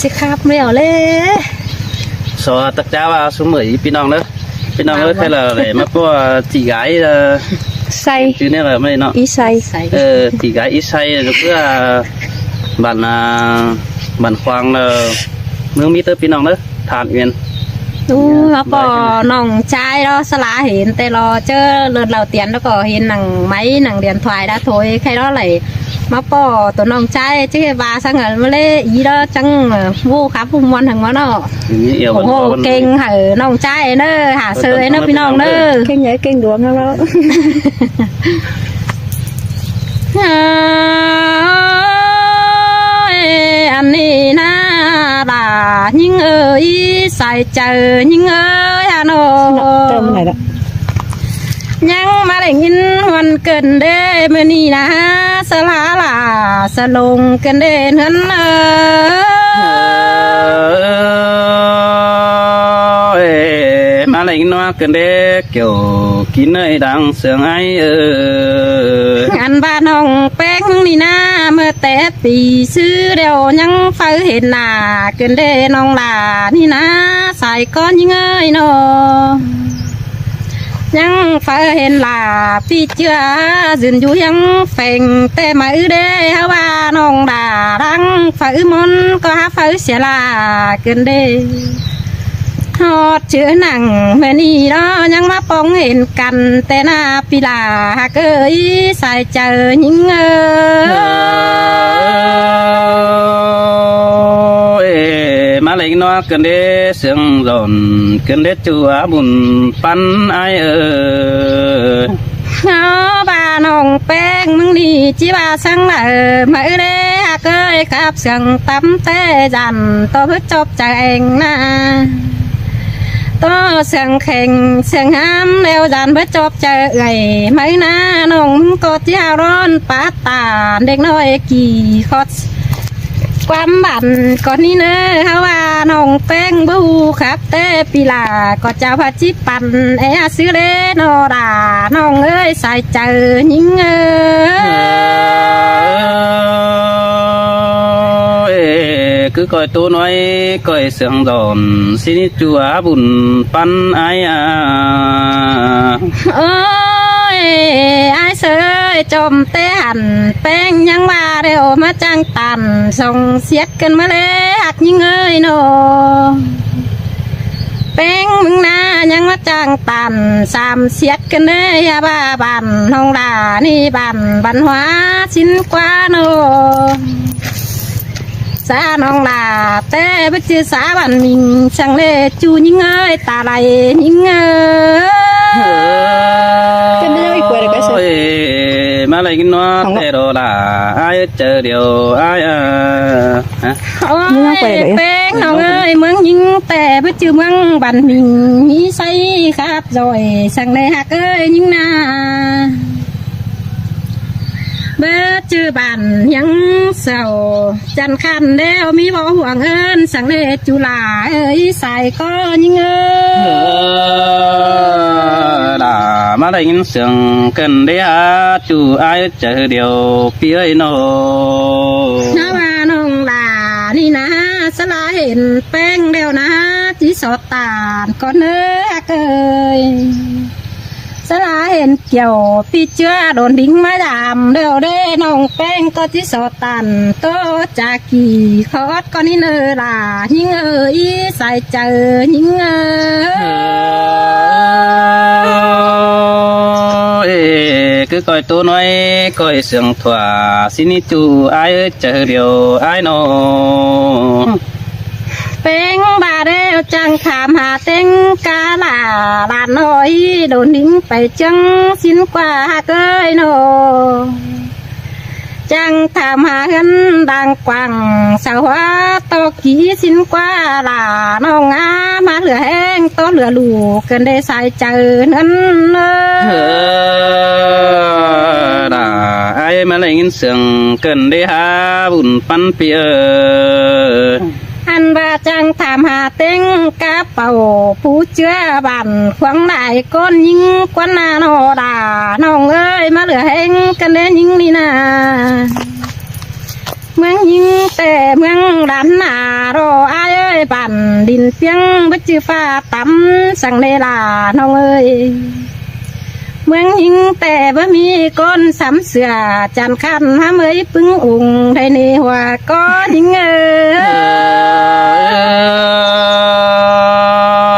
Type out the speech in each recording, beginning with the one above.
จะขับเร็วเลยสอตักจ้าว่าสมัยพี่น้องเนอะพี่น้องเนอะแค่ละเลยมาก็จีกายใส่ชื่อเนี่ยละไม่เนาะอีใส่จีกายอีไซเพื่อบันควางเมืองมีเตอร์พี่น้องเนอะทานเวียนดูแล้วก็น้องชายเราสลาเห็นแต่เราเจอเลือดเราเตียนแล้วก็เห็นหนังไม้หนังเดียนถวายได้ถอยใครเราไหลมาป่อตัวน้องชายชื่อบาสังเงินมาเลยอีเราจังวูครับพุ่มวันถึงวันเนาะโอ้โหเก่งเหรอน้องชายเนอะหาเซยเนอะพี่น้องเนอะเก่งใหญ่เก่งดวงแล้วอันนี้นะล่ะยิ่งเอ้ยใส่เจอยิ่งเอ้ยฮะโนเติมไหนละยังมาได้ยินวันเกินเด้เมื่อนี้นะสลาล่ะสลงกันเด้นั้นมาเลยนัวกันเด้เกี่ยวกินเนยดังเสียงไอันบ้านน้องแป้งนี่นะเมื่อแต่ปีซื้อเดียวยังเฝ้าเห็นหน้ากันเด้น้องล่ะนี่นะใส่ก้อนยิ่งเอ้ยเนาะยังเฝ้าเห็นล่ะพี่เจ้ายืนอยู่ยังเฟ่งแต่มาเด้ฮว่าน้องด่าดังเฝ้ามนก็หาเฝ้าเสียลากันเด้ฮอดเชื่อหนังเมื่อนี้เนาะยังมาปองเห็นกันแต่หน้าปีลาเกยใส่เจอยิ่งมาเลยนัวกันเด้เสียงร้อนกันเด้จัวบุญปันไอบ้าน้องแป้งมึงดีจีบาสังมาเด้เกยกับเสียงตั้มเตจันต่อเพื่อจบใจเองนะต่อเสียงแข่งเสียงห้ามแล้วจันเพื่อจบใจเอ่ยไม่นะน้องก็เที่ยวร้อนปาตาเด็กน้อยกี่คอดความบันก่อนนี้เนอะเขาว่าน้องแป้งบูครับแต่ปีลาก็จะพาจิปันซื้อเลนอดาน้องเอ้ยใส่เจอยิ่งcứ coi tôi nói coi sương đòn xin chúa bùn pan ai ơi ai sơi chôm té hành pen nhang ba đều mà trang tàn song xiết cân mà lê hạt những ơi nô pen mừng na nhang mà trang tàn sam xiết cân đấy ba bàn hông đà ni bàn văn hóa xin qua nô xaน้องลาแต่ไปเจอสาบันมิงช่างเล่จูยิ่งเอ้ยตาไหลยิ่งจะไม่ได้อีกว่าเลยก็ใช่มาเลยกินนัวแต่โดลาไอเจอเดียวไอโอ้ยแป้งน้องเอ้ยเมืองยิ่งแต่ไปเจอเมืองบันมิงมีไซครับrồiช่างเล่หักเอ้ยยิ่งนาเบื่อจือบันยังเศร้าจันคันเดียวมีบ่ห่วงเอิญสังเลจุลาเอ้ยใส่ก็ยิ่งด่ามาได้ยินเสียงกันเดียจูไอเจอเดียวพี่เอ้ยโนน้าว่าน้องลานี่นะสลาเห็นแป้งเดียวนะที่สอดตาก็เนื้อเกยสลาเห็นเกี่ยวพี่เชื่อโดนดิ้งมาดามเดียวได้น้องแป้งก็ที่สอตันโตจากกี่คอดก็นี่เนอล่ะยิ่งใส่เจอยิ่งcứ coi tôi nói coi sương thỏa xin chú ai chờ điều ai nọเป็นบาเดลจังขามหาเต็งกาลาลานน้อยโดนดิ้งไปจังสิ้นกว่าเกยโนจังถามหาเงินดังกว่างสาวตอกี้สิ้นกว่าลาน้องอามาเหลือแห้งต้นเหลือลูกเกินได้ใส่เจอนั้นai mà lại nhìn sương cần đi ha bùn pan piaอันว่าจังถามหาเต็งกระเป๋าผู้เชื่อบันขวางไหนก้นยิงกวนนาโนดาน้องเอ้ยมาเหลือแห้งกันเล่นยิงนี่นาเมืองยิงแต่เมือง ดันหน้ารออายเอ้ยบันดินเปียงบัจือฟ้าต่ำสั่งเนลาน้องเอ้ยเมืองหิงแต่บ่มีก้นสำเสือจันคันห้ามเอ้ยปึ้งอุ่งได้ในหัวก้อนหิงเอ้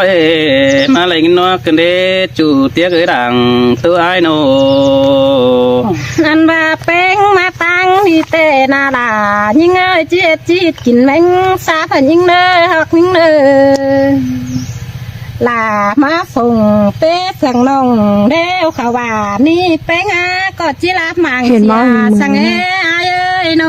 ย มาlại nó cần để chủ tiếc cái đảng tôi ai nô อันว่าเป้งมาตั้งที่เตนาลายิงเอ้ยเจี๊ยดจีดกินแมงสาพันยิงเด้อฮักยิงเด้อลามาส่งเป๊ะเสียงน้องเด้วเขาว่านี่เป้งอาก็จิลามังเสียสังเอ้ยโน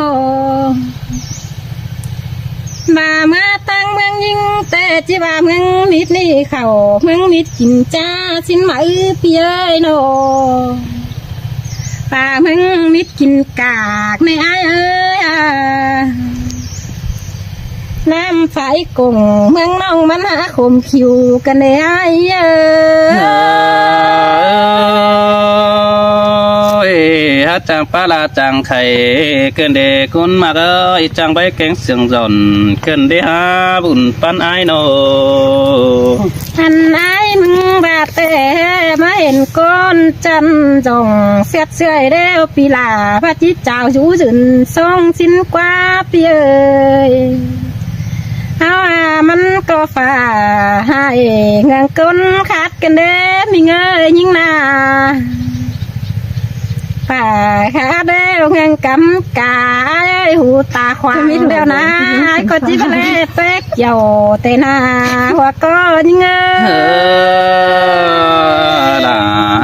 มาตั้งเมืองยิงแต่จิว่าเมืองมิดนี่เขาเมืองมิดกินจ้าสินไหมพี่เอ้ยโนป่าเมืองมิดกินกากในอ้ายเอ้ยน้ำไฟกงเมืองน้องมันหาขมคิวกันในอ้ายเอ้ย hát chàng pa la chàng khay cơn đề cún mà ơi chàng bay cánh sừng giòn cơn đề ha bùn pan ai nô อันไอ้มึงบาดแต่มาเห็นก้อนจันจ่องเสียดเสื่อยเด้วปีลาพระจิตเจ้าชูจุนทรงสินกว่าเปียยเอามันก็ฝ่าให้เงินก้นขาดกันเด้มีเงยยิ่งนาป่าขาเด้วเงินกำกาหูตาขวางมิดเดียวนะก็จิบเล่เป๊กเกี่ยวเตนาหัวก็ยิ่งเงย là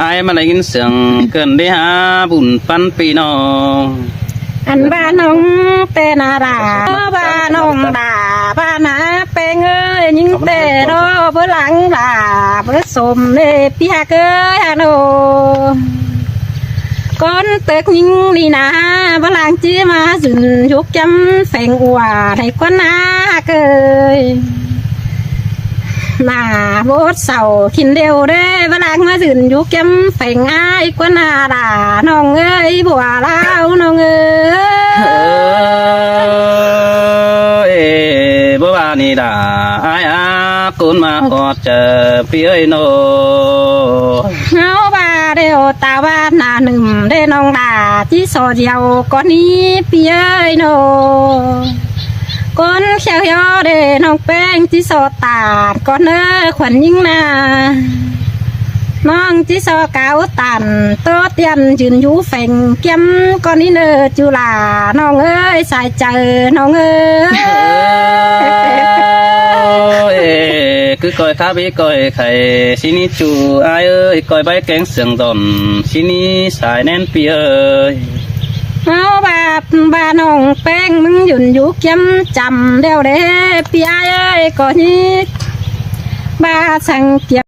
ai mà lại sừng cần đề ha bùn pan pi nô อันบ้านน้องเตนาดาบ้านน้องดาบ้านนาเปงเอ้ยยิงเตโนเพื่อหลังดาเพื่อสมเนพี่ฮักเอ้ยฮันโนก้อนเตึกยิงลีนาบ้านหลังจีมาสุนยุกจำแฝงอัวในก้อนนาเกยนาโบดเสาขินเดียวเด้บ้านหลังมาสุนยุกจำแฝงอ้ายก้อนนาดาน้องเอ้ยบัวลาวน้องเอ้ย bố bà ni đã ai á cún mà họ chờ phía nô เฮาบาเดียวตาบ้านนาหนึ่งได้น้องดาที่โซเดียวก้อนนี้พี่เอ้ยโนก้นเขียวเขียวเด้น้องแป้งที่โซตาดก้อนเอ้อขวัญยิ่งนาน้องที่โซเกาตันโตเตียนยืนอยู่แฝงเกี้ยมก้อนนี้เนอจุลาน้องเอ้ยสายเจอน้องเอ้ย cứ coi tháp với coi khay xin đi chú ai ơi coi bay cánh sừng giòn xin đi xài nén pi ơi เอาบาน้องแป้งมึงหยุ่นยุกย้ำจำเดียวเด้พี่ไอ้เอ้ยก่อนนี้บาสั่งเก็บ